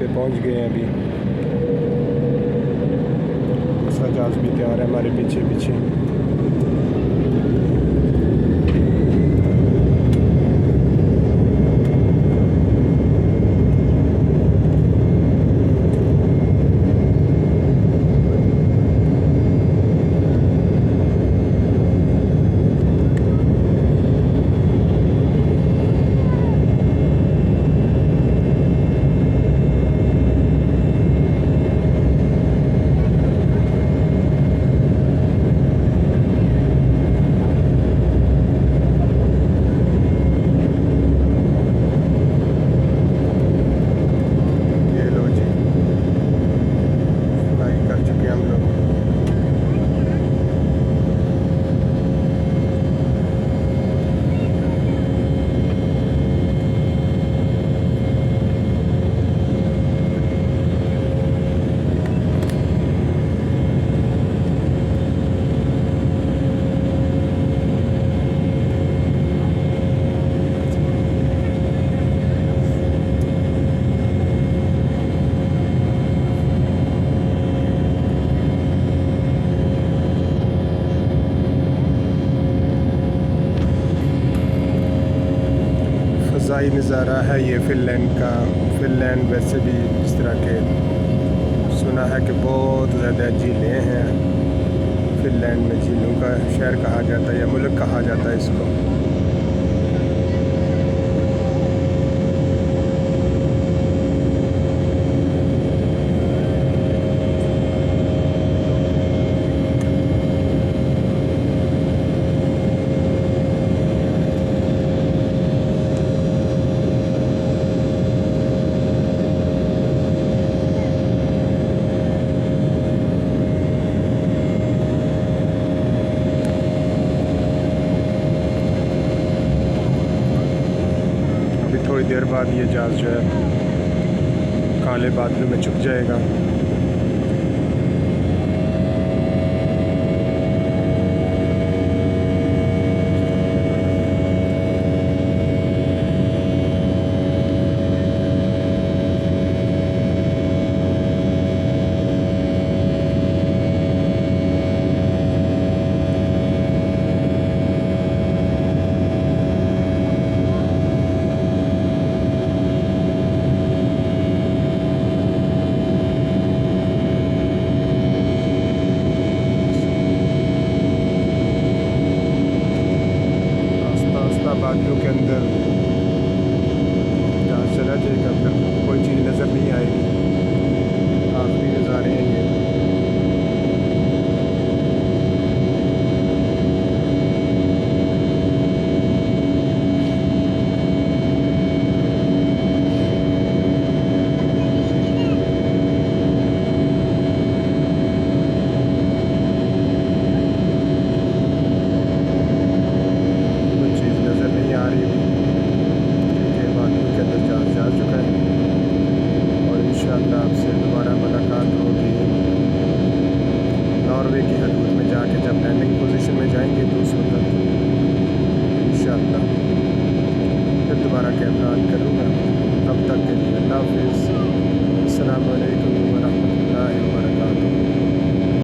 पे पहुंच गए हैं अभी। दूसरा जहाज़ भी तैयार है हमारे पीछे पीछे। फ़ज़ाई नज़ारा है ये फ़िनलैंड का। फ़िनलैंड वैसे भी इस तरह के सुना है कि बहुत ज़्यादा झीलें हैं। फ़िनलैंड में झीलों का शहर कहा जाता है या मुल्क कहा जाता है इसको। थोड़ी देर बाद ये जहाज़ जो है काले बादलों में छुप जाएगा। बादलों के अंदर जहाँ चला जाएगा फिर कोई चीज़ नज़र नहीं आएगी। आखिरी नज़ारे हैं ये। आपसे दोबारा मुलाकात होगी नॉर्वे की हदूद में जाके, जब लैंडिंग पोजीशन में जाएंगे तो उस वक्त इंशाअल्लाह फिर दोबारा कैमरा ऑन करूँगा। तब तक के लिए अल्लाह हाफ़िज़। अस्सलामु अलैकुम।